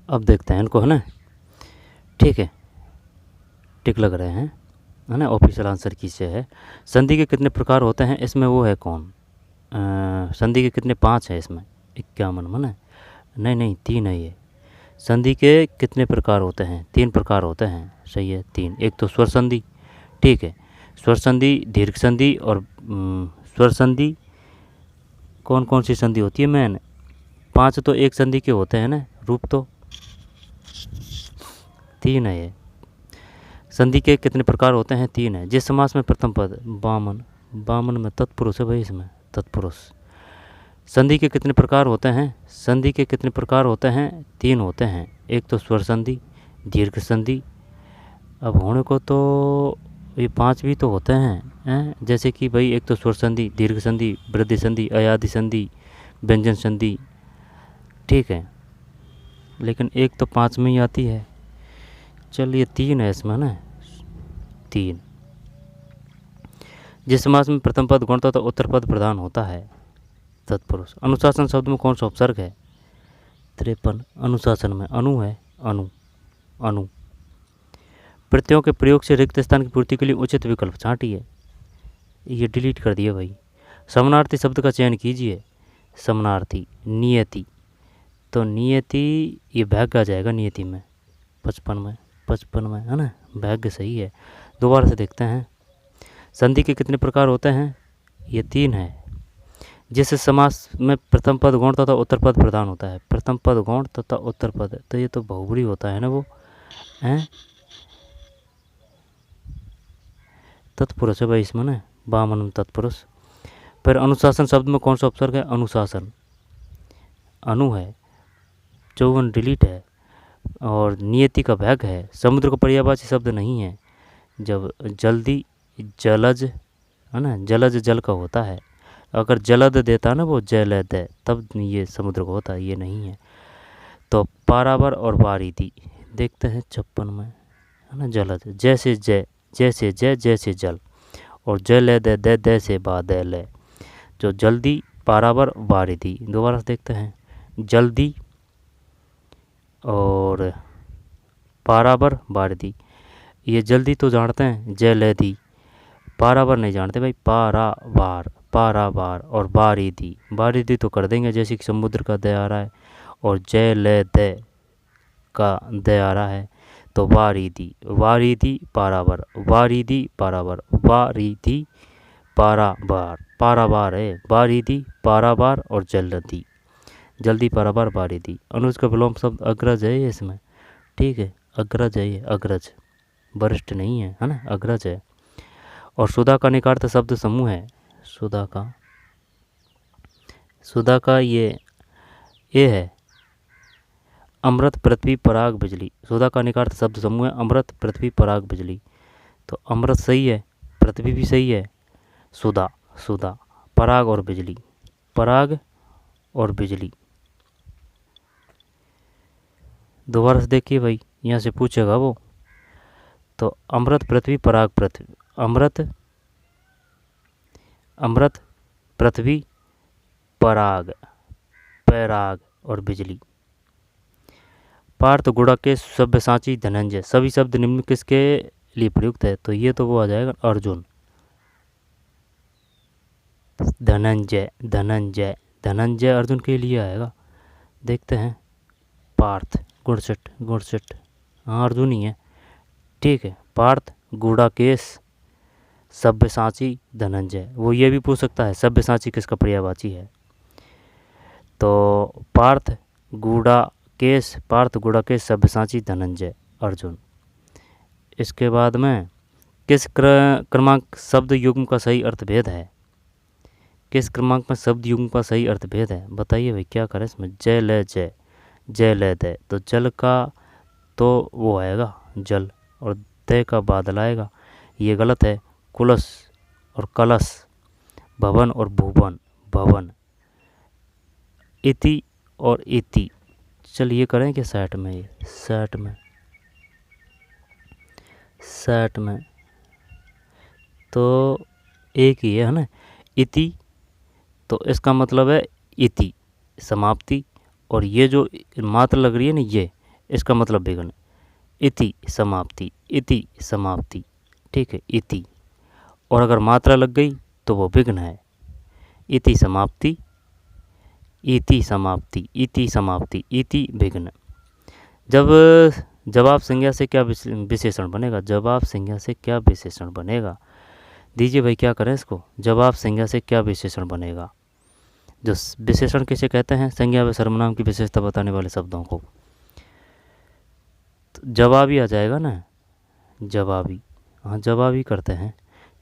अब देखते हैं इनको, है ना। ठीक है, टिक लग रहे हैं, है ना। ऑफिशियल आंसर किससे है। संधि के कितने प्रकार होते हैं, इसमें वो है कौन। संधि के कितने, 5 है इसमें, 51 में ना। नहीं नहीं 3 है ये। संधि के कितने प्रकार होते हैं, 3 प्रकार होते हैं, सही है 3। एक तो स्वर संधि, ठीक है, स्वर संधि, दीर्घ संधि और स्वर संधि। कौन कौन सी संधि होती है मैन, 5 तो एक संधि के होते हैं ना, रूप तो 3 है ये। संधि के कितने प्रकार होते हैं, 3 है। जिस समास में प्रथम पद बामन, बामन में तत्पुरुष है भाई, इसमें तत्पुरुष। संधि के कितने प्रकार होते हैं, संधि के कितने प्रकार होते हैं, 3 होते हैं। एक तो स्वर संधि, दीर्घ संधि। अब होने को तो ये 5 भी तो होते हैं, जैसे कि भाई एक तो स्वर संधि, दीर्घ संधि, वृद्धि संधि, अयादि संधि, व्यंजन संधि, ठीक है। लेकिन एक तो 5 में ही आती है। चलिए 3 है इसमें ना, 3। जिस समास में प्रथम पद गुण तथा उत्तर पद प्रधान होता है, तत्पुरुष। अनुशासन शब्द में कौन सा उपसर्ग है, 53। अनुशासन में अनु है, अनु, अनु। प्रत्ययों के प्रयोग से रिक्त स्थान की पूर्ति के लिए उचित विकल्प छांटिए। ये डिलीट कर दिया भाई। समानार्थी शब्द का चयन कीजिए। समानार्थी, नियति, तो नियति ये भाग्य आ जाएगा नियति में, 55 में, है ना, भाग्य सही है। दोबारा से देखते हैं। संधि के कितने प्रकार होते हैं, ये 3 है। जिस समास में प्रथम पद गौण तथा उत्तर पद प्रधान होता है, प्रथम पद गौण तथा उत्तर पद, तो ये तो बहुब्री होता है ना, वो है तत्पुरुष है भाई इसमें ना, वामन तत्पुरुष। फिर अनुशासन शब्द में कौन सा उपसर्ग है, अनुशासन, अनु है, 54 डिलीट है। और नियति का भाग है। समुद्र का पर्यायवाची शब्द नहीं है। जब जल्दी, जलज, है ना, जलज जल का होता है। अगर जलद देता ना वो जलद है, तब ये समुद्र का होता है, ये नहीं है। तो पारावर और बारीदी देखते हैं 56 में, है ना। जलद, जैसे जय, जैसे जय, जैसे जल। और जल दे दे दे से बादल है, जो जल्दी, पारावर, बारिदी। दोबारा से देखते हैं। जल्दी और पारावर, बारिदी। ये जल्दी तो जानते हैं, जलदी। पारावर नहीं जानते भाई, पारावार, पारावार। और बारिदी, बारिदी तो कर देंगे, जैसे कि समुद्र का दे आ रहा है। और जलद का दे आ रहा है, तो वारिदी, वारिदी, पारावर, वारिदी, पारावर, वारिदी, पारावार, पारावार है, वारिदी, पारावार और जल्दी, जल्दी, पारावार, वारिदी। अनुज का विलोम शब्द अग्रज है इसमें, ठीक है, अग्रज है ये, अग्रज, वरिष्ठ नहीं है, है ना, अग्रज है। और सुधा का निकार्थ शब्द समूह है, सुधा का, सुधा का ये है अमृत, पृथ्वी, पराग, बिजली। सुधा का निकार्थ शब्द समूह है अमृत, पृथ्वी, पराग, बिजली। तो अमृत सही है, पृथ्वी भी सही है, सुधा, सुधा, पराग और बिजली, पराग और बिजली। दोबारा से देखिए भाई, यहाँ से पूछेगा वो। तो अमृत, पृथ्वी, पराग, पृथ्वी, अमृत, अमृत, पृथ्वी, पराग, पैराग और बिजली। पार्थ, गुड़ाकेश, सब्यसाची, धनंजय, सभी शब्द निम्न किसके लिए प्रयुक्त है, तो ये तो वो आ जाएगा अर्जुन। धनंजय, धनंजय, धनंजय अर्जुन के लिए आएगा। देखते हैं। पार्थ, गुड़सेट, गुड़सेट, हाँ अर्जुन ही है, ठीक है। पार्थ, गुड़ाकेश, सब्यसाची, धनंजय। वो ये भी पूछ सकता है सब्यसाची किसका पर्यायवाची है। तो पार्थ, गुड़ाकेश, पार्थ, गुड़ाकेश, सब्यसाची, धनंजय, अर्जुन। इसके बाद में किस क्रमांक शब्द युग्म का सही अर्थभेद है, किस क्रमांक में शब्द युग्म का सही अर्थभेद है, बताइए भाई क्या करें इसमें। जय ले जय, जय ले दय, तो जल का तो वो आएगा जल, और दय का बादल आएगा, ये गलत है। कुलस और कलश, भवन और भुवन, भवन। इति और इति, चलिए करें कि 60 में, ये 60 में, 60 में तो एक ही है ना, इति। तो इसका मतलब है इति, समाप्ति। और ये जो मात्र लग रही है ना, ये इसका मतलब विघ्न। इति समाप्ति, इति समाप्ति, ठीक है, इति। और अगर मात्रा लग गई तो वो विघ्न है। इति समाप्ति, इति समाप्ति, इति समाप्ति, इति विघ्न। जब जवाब संज्ञा से क्या विशेषण बनेगा? जवाब संज्ञा से क्या विशेषण बनेगा? दीजिए भाई, क्या करें इसको? जवाब संज्ञा से क्या विशेषण बनेगा? जो विशेषण किसे कहते हैं? संज्ञा व सर्वनाम की विशेषता बताने वाले शब्दों को। तो जवाबी आ जाएगा ना, जवाबी। हाँ, जवाबी करते हैं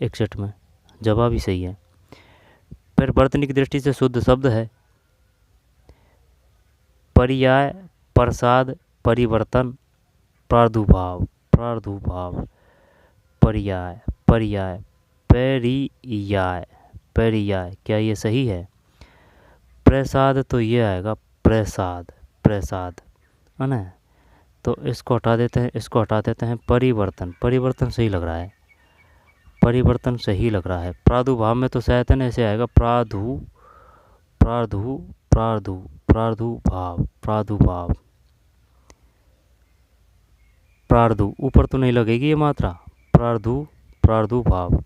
61 में, जवाबी सही है। फिर वर्तनी की दृष्टि से शुद्ध शब्द है पर्याय, प्रसाद, परिवर्तन, प्रादुर्भाव, प्रादुर्भाव, पर्याय, पर्याय, पेरियाय, पेरियाय। क्या ये सही है? प्रसाद तो ये आएगा, प्रसाद, प्रसाद, है ना। तो इसको हटा देते हैं, इसको हटा देते हैं। परिवर्तन, परिवर्तन सही लग रहा है, परिवर्तन सही लग रहा है। प्रादुर्भाव में तो शायद है ना ऐसे आएगा, प्रादु, प्रादु, प्रादु, प्रादुर्भाव, प्रादुर्भाव, प्रादु, ऊपर तो नहीं लगेगी ये मात्रा, प्रादु, प्रादुर्भाव।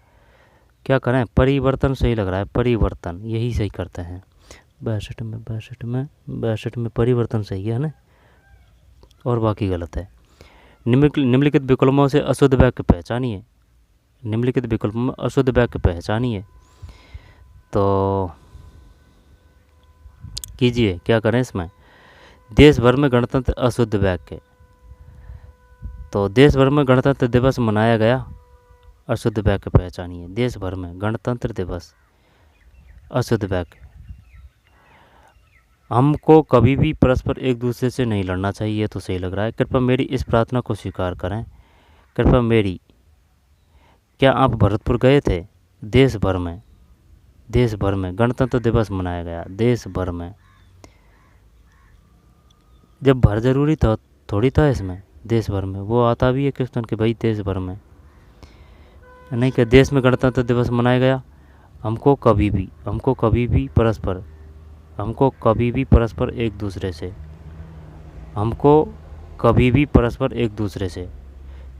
क्या करें? परिवर्तन सही लग रहा है, परिवर्तन, यही सही करते हैं। 62 में, 62 में, 62 में परिवर्तन सही है ना, और बाकी गलत है। निम्नलिखित विकल्पों से अशुद्ध वाक्य पहचानिए। निम्नलिखित विकल्पों में अशुद्ध वाक्य पहचानिए। तो कीजिए, क्या करें इसमें? देश भर में गणतंत्र अशुद्ध वाक्य। तो देश भर में गणतंत्र दिवस मनाया गया, अशुद्ध वाक्य पहचानिए। देश भर में गणतंत्र दिवस, अशुद्ध वाक्य। हमको कभी भी परस्पर एक दूसरे से नहीं लड़ना चाहिए, तो सही लग रहा है। कृपया मेरी इस प्रार्थना को स्वीकार करें। कृपया मेरी, क्या आप भरतपुर गए थे? देश भर में, देश भर में गणतंत्र दिवस मनाया गया, देश भर में। जब भर जरूरी था थोड़ी था इसमें, देश भर में, वो आता भी है क्वेश्चन कि भाई देश भर में, नहीं कि देश में गणतंत्र दिवस मनाया गया। हमको कभी भी, हमको कभी भी परस्पर, हमको कभी भी परस्पर एक दूसरे से, हमको कभी भी परस्पर एक दूसरे से।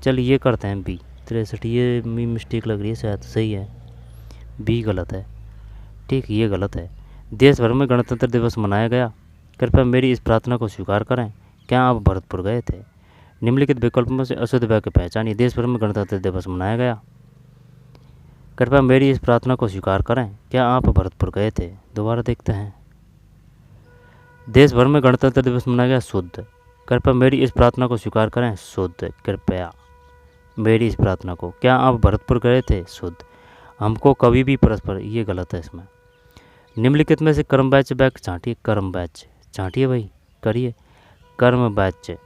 चल ये करते हैं बी, 63, ये मिस्टेक लग रही है शायद, सही है, बी गलत है, ठीक, ये गलत है। देश भर में गणतंत्र दिवस मनाया गया। कृपया मेरी इस प्रार्थना को स्वीकार करें। क्या आप भरतपुर गए थे? निम्नलिखित विकल्पों में से अशुद्ध वाक्य पहचानिए। देश भर में गणतंत्र दिवस मनाया गया। कृपया मेरी इस प्रार्थना को स्वीकार करें। क्या आप भरतपुर गए थे? दोबारा देखते हैं। देश भर में गणतंत्र दिवस मनाया गया, शुद्ध। कृपया मेरी इस प्रार्थना को स्वीकार करें, शुद्ध। कृपया मेरी इस प्रार्थना को। क्या आप भरतपुर गए थे? शुद्ध। हमको कभी भी परस्पर, ये गलत है इसमें। निम्नलिखित में से कर्म वाच्य वाक्य छांटिए। कर्म वाच्य छांटिए भाई, करिए। कर्म वाच्य,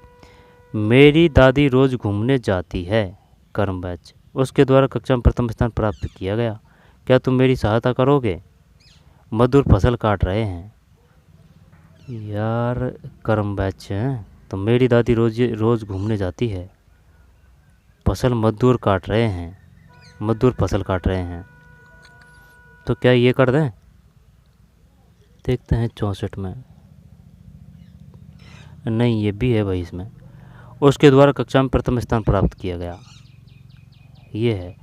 मेरी दादी रोज घूमने जाती है, कर्म वाच्य। उसके द्वारा कक्षा में प्रथम स्थान प्राप्त किया गया। क्या तुम मेरी सहायता करोगे? मजदूर फसल काट रहे हैं। यार कर्म वाच्य है, तो मेरी दादी रोज घूमने जाती है, फसल मजदूर काट रहे हैं, मजदूर फसल काट रहे हैं। तो क्या ये कर दें? देखते हैं 64 में, नहीं ये भी है भाई इसमें। उसके द्वारा कक्षा में प्रथम स्थान प्राप्त किया गया, ये है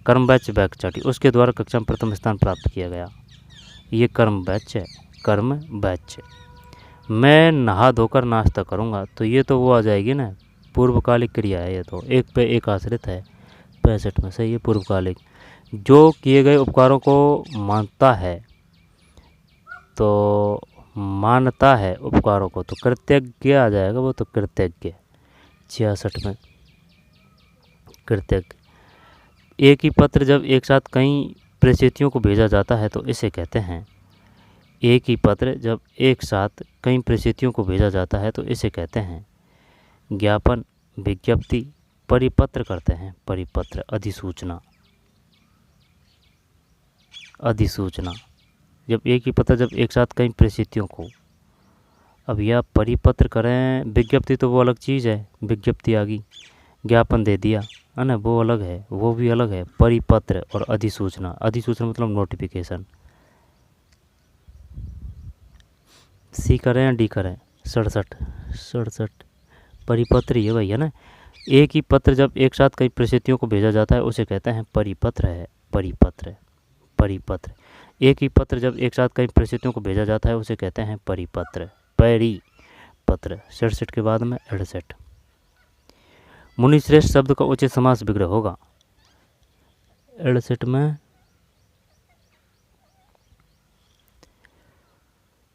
कर्म वाच्य वाक्य छांटिए। उसके द्वारा कक्षा में प्रथम स्थान प्राप्त किया गया, ये कर्म वाच्य है, कर्म वाच्य। मैं नहा धोकर नाश्ता करूँगा, तो ये तो वो आ जाएगी ना, पूर्वकालिक क्रिया है, ये तो एक पे एक आश्रित है। 65 में सही है, पूर्वकालिक। जो किए गए उपकारों को मानता है, तो मानता है उपकारों को, तो कृतज्ञ आ जाएगा, वो तो कृतज्ञ। 66 में कृतज्ञ। एक ही पत्र जब एक साथ कई प्रेषितियों को भेजा जाता है तो इसे कहते हैं, एक ही पत्र जब एक साथ कई प्रेषितियों को भेजा जाता है तो इसे कहते हैं ज्ञापन, विज्ञप्ति, परिपत्र करते हैं, परिपत्र, अधिसूचना, अधिसूचना। जब एक ही पत्र जब एक साथ कई प्रेषितियों को, अब यह परिपत्र करें, विज्ञप्ति तो वो अलग चीज़ है, विज्ञप्ति आ गई, ज्ञापन दे दिया है ना, वो अलग है, वो भी अलग है। परिपत्र और अधिसूचना, अधिसूचना मतलब नोटिफिकेशन। सी करें या डी करें? 67, परिपत्र ये भैया ना, एक ही पत्र जब एक साथ कई परिस्थितियों को भेजा जाता है उसे कहते हैं परिपत्र है। परिपत्र, परिपत्र। एक ही पत्र जब एक साथ कई परिस्थितियों को भेजा जाता है उसे कहते हैं परिपत्र, परिपत्र। 67 के बाद में 68। मुनिश्रेष्ठ शब्द का उचित समास विग्रह होगा। 68 में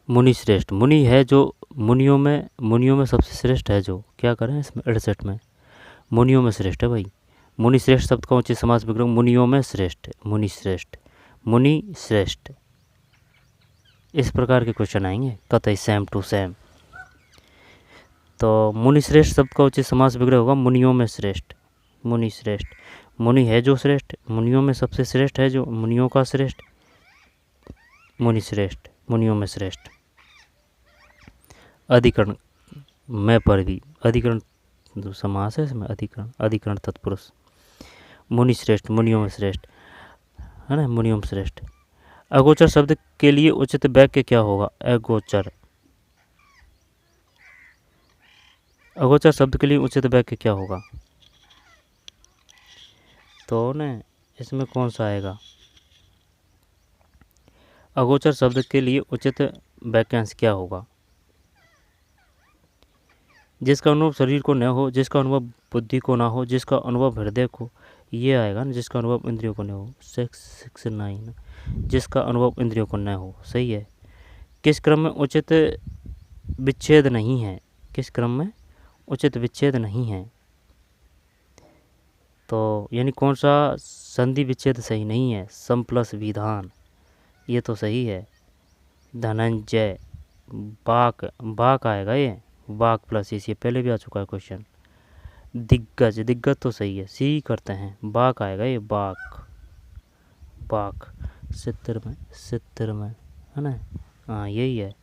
मुनिश्रेष्ठ, मुनि है जो मुनियों में सबसे श्रेष्ठ है जो, क्या करें इसमें 68 में मुनियों में श्रेष्ठ है भाई। मुनिश्रेष्ठ शब्द का उचित समास विग्रह मुनियों में श्रेष्ठ, मुनिश्रेष्ठ, मुनि श्रेष्ठ। इस प्रकार के क्वेश्चन आएंगे कतई सेम टू सेम। तो मुनिश्रेष्ठ शब्द का उचित समास विग्रह होगा मुनियों में श्रेष्ठ, मुनि श्रेष्ठ। मुनि है जो श्रेष्ठ, मुनियों में सबसे श्रेष्ठ है जो, मुनियों का श्रेष्ठ, मुनि श्रेष्ठ, मुनियों में श्रेष्ठ। अधिकरण में पर भी, अधिकरण समास है इसमें, अधिकरण, अधिकरण तत्पुरुष। मुनि श्रेष्ठ, मुनियों में श्रेष्ठ है ना, मुनियों में श्रेष्ठ। अगोचर शब्द के लिए उचित वाक्य क्या होगा? अगोचर, अगोचर शब्द के लिए उचित वाक्य क्या होगा? तो न इसमें कौन सा आएगा? अगोचर शब्द के लिए उचित वाक्यांश क्या होगा? जिसका अनुभव शरीर को न हो, जिसका अनुभव बुद्धि को ना हो, जिसका अनुभव हृदय को, ये आएगा ना, जिसका अनुभव इंद्रियों को न हो। 669, जिसका अनुभव इंद्रियों को न हो, सही है। किस क्रम में उचित विच्छेद नहीं है? किस क्रम में उचित विच्छेद नहीं है? तो यानी कौन सा संधि विच्छेद सही नहीं है? सम प्लस विधान, ये तो सही है। धनंजय, बाक, बाक आएगा ये, बाक प्लस इस, ये पहले भी आ चुका है क्वेश्चन। दिग्गज, दिग्गज तो सही है, सी करते हैं, बाक आएगा ये, बाक, बाक। 70 में है ना, हाँ यही है,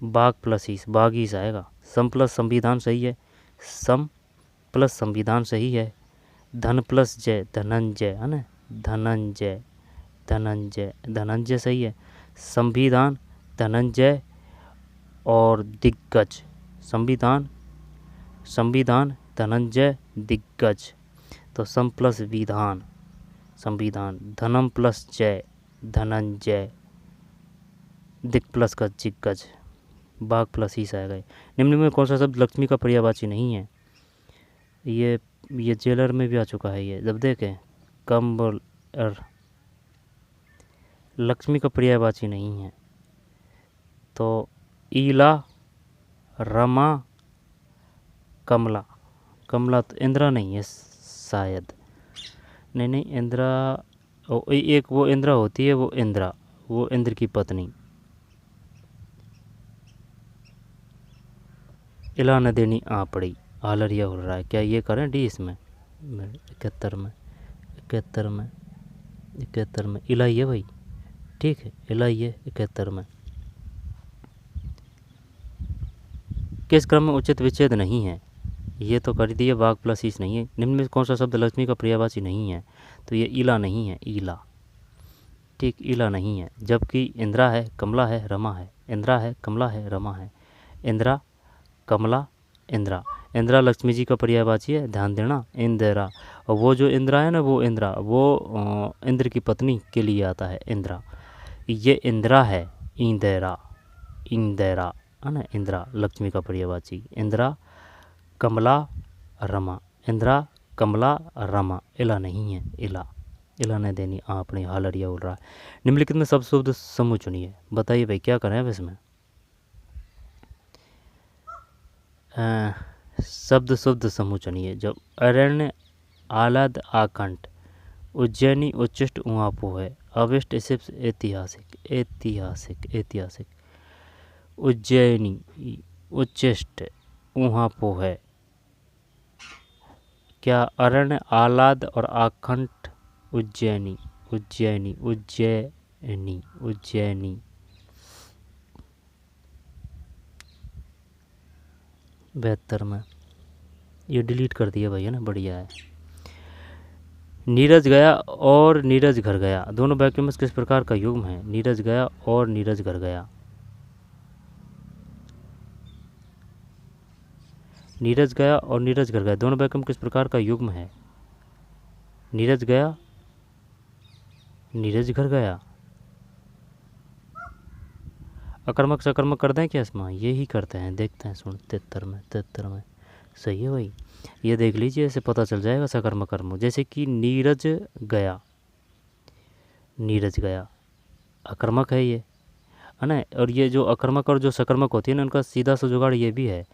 बाक प्लस इस, बागीस आएगा। सम प्लस संविधान सही है, सम प्लस संविधान सही है। धन प्लस जय, धनंजय है ना, धनंजय, धनंजय, धनंजय सही है। संविधान, धनंजय और दिग्गज, संविधान, संविधान, धनंजय, दिग्गज। तो सम प्लस विधान, संविधान, धनम प्लस जय, धनंजय, दिग प्लस का दिग्गज, बाघ प्लस ही आएगा। निम्न में कौन सा शब्द लक्ष्मी का पर्यायवाची नहीं है? ये जेलर में भी आ चुका है ये, जब देखें कंबलर, लक्ष्मी का पर्यायवाची नहीं है। तो ईला, रमा, कमला, कमला तो इंद्रा नहीं है शायद, नहीं इंद्रा, एक वो इंद्रा होती है, वो इंद्रा, वो इंद्र की पत्नी। इला न देनी आ पड़ी, आलरिया हो रहा है, क्या ये करें डी इसमें? 71 में इला ही है भाई, ठीक है, इला ही है 71 में। किस क्रम में उचित विच्छेद नहीं है? ये तो कर दिए, बाघ प्लस इस नहीं है। निम्न में कौन सा शब्द लक्ष्मी का पर्यायवाची नहीं है? तो ये इला नहीं है, ईला, ठीक, इला नहीं है। जबकि इंद्रा है, कमला है, रमा है, इंद्रा है, कमला है, रमा है, इंद्रा, कमला, इंद्रा। इंद्रा लक्ष्मी जी का पर्यायवाची है, ध्यान देना, इंदिरा। और वो जो इंद्रा है ना, वो इंद्रा, वो इंद्र की पत्नी के लिए आता है, इंद्रा। ये इंद्रा है, इंदिरा, इंदिरा है ना, इंद्रा लक्ष्मी का पर्यायवाची। इंद्रा, कमला, रमा, इंद्रा, कमला, रमा, इला नहीं है, इला, इला ने देनी आपने हालरिया उड़ रहा है। निम्नलिखित में सब शब्द समूह चुनिए, बताइए भाई क्या करें अब इसमें? शब्द शब्द समूह चुनिए। जब अरण्य, आलाद, आकंठ, उज्जैनी, उच्चिष्ट, उहापो है। अविष्ट, शिप्स, ऐतिहासिक, ऐतिहासिक, ऐतिहासिक। उज्जैनी, उच्चिष्ट, उहापो है। क्या अरण्य, आलाद और आकंठ उज्जैनी, उज्जैनी, उज्जैनी, उज्जैनी। 72 में, ये डिलीट कर दिया भैया ना, बढ़िया है। नीरज गया और नीरज घर गया, दोनों वाक्यों में किस प्रकार का युग्म है? नीरज गया और नीरज घर गया। नीरज गया और नीरज घर गया दोनों वाक्य में किस प्रकार का युग्म है? नीरज गया, नीरज घर गया। अकर्मक सकर्मक कर दें क्या इसमें? यही करते हैं, देखते हैं। सुन 73 में सही है भाई। ये देख लीजिए, ऐसे पता चल जाएगा सकर्मक कर्म। जैसे कि नीरज गया, नीरज गया अकर्मक है ये, है ना। और ये जो अकर्मक और जो सकर्मक होती है ना, उनका सीधा सा जुगाड़ ये भी है।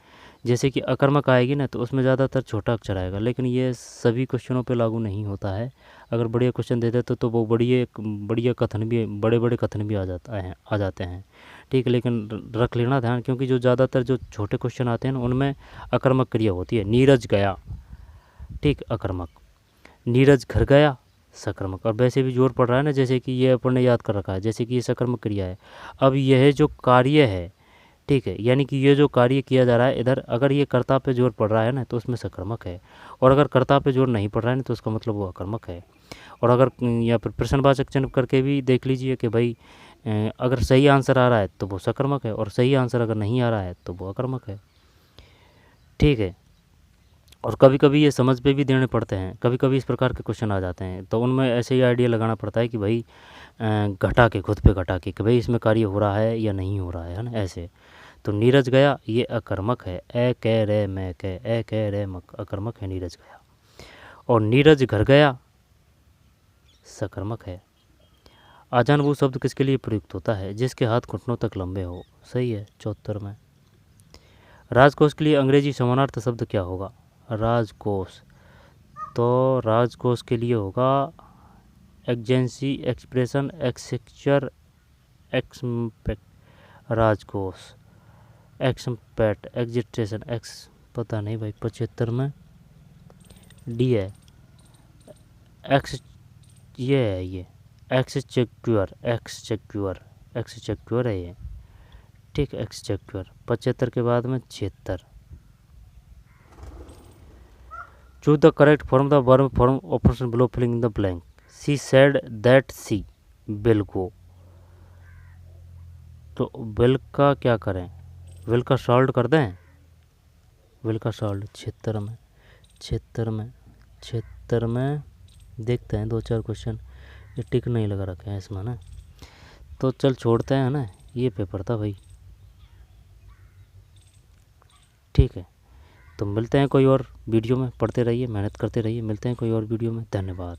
जैसे कि अकर्मक आएगी ना तो उसमें ज़्यादातर छोटा अक्षर आएगा, लेकिन ये सभी क्वेश्चनों पे लागू नहीं होता है। अगर बढ़िया क्वेश्चन देते तो वो बढ़िया कथन भी, बड़े बड़े कथन भी आ जाते हैं। ठीक है, लेकिन रख लेना ध्यान, क्योंकि जो ज़्यादातर जो छोटे क्वेश्चन आते हैं ना उनमें अकर्मक क्रिया होती है। नीरज गया, ठीक, अकर्मक। नीरज घर गया, सकर्मक। और वैसे भी जोर पड़ रहा है ना, जैसे कि ये अपन ने याद कर रखा है, जैसे कि ये सकर्मक क्रिया है। अब यह जो कार्य है, ठीक है, यानी कि ये जो कार्य किया जा रहा है इधर, अगर ये कर्ता पे जोर पड़ रहा है ना तो उसमें सकर्मक है, और अगर कर्ता पे जोर नहीं पड़ रहा है ना तो उसका मतलब वो अकर्मक है। और अगर या फिर प्रश्नवाचक चिन्ह करके भी देख लीजिए कि भाई अगर सही आंसर आ रहा है तो वो सकर्मक है, और सही आंसर अगर नहीं आ रहा है तो वो अकर्मक है। ठीक है। और कभी कभी ये समझ पे भी देने पड़ते हैं, कभी कभी इस प्रकार के क्वेश्चन आ जाते हैं, तो उनमें ऐसे ही आइडिया लगाना पड़ता है कि भाई घटा के, खुद पे घटा के, कि भाई इसमें कार्य हो रहा है या नहीं हो रहा है ना, ऐसे। तो नीरज गया ये अकर्मक है, ए कह रे मैं कह, ए कह रे मक, अकर्मक है नीरज गया। और नीरज घर गया सकर्मक है। आजान वो शब्द किसके लिए प्रयुक्त होता है? जिसके हाथ घुटनों तक लंबे हो। सही है 74 में। राजकोष के लिए अंग्रेजी समानार्थक शब्द क्या होगा? राजकोष, तो राजकोष के लिए होगा एजेंसी, एक्सप्रेशन, एक्सचेंजर, एक्सपेक्ट। राजकोष, एक्सपेक्ट, एग्जिटेशन, एक्स, पता नहीं भाई। 75 में डी है, एक्स, ये है, ये एक्सचेक्योर, एक्सचेक्योर, एक्सचेक्योर है ये, ठीक, एक्सचेक्योर। 75 के बाद में 76। Choose the correct form the verb form option below filling in the blank. She said that she will go, तो विल का क्या करें? विल का सॉल्व कर दें, विल का सॉल्व 76 में, 76 में, 76 में देखते हैं 2-4 क्वेश्चन। ये टिक नहीं लगा रखे हैं इसमें ना, तो चल छोड़ते हैं ना, ये पेपर था भाई। ठीक है, तो मिलते हैं कोई और वीडियो में, पढ़ते रहिए, मेहनत करते रहिए, मिलते हैं कोई और वीडियो में। धन्यवाद।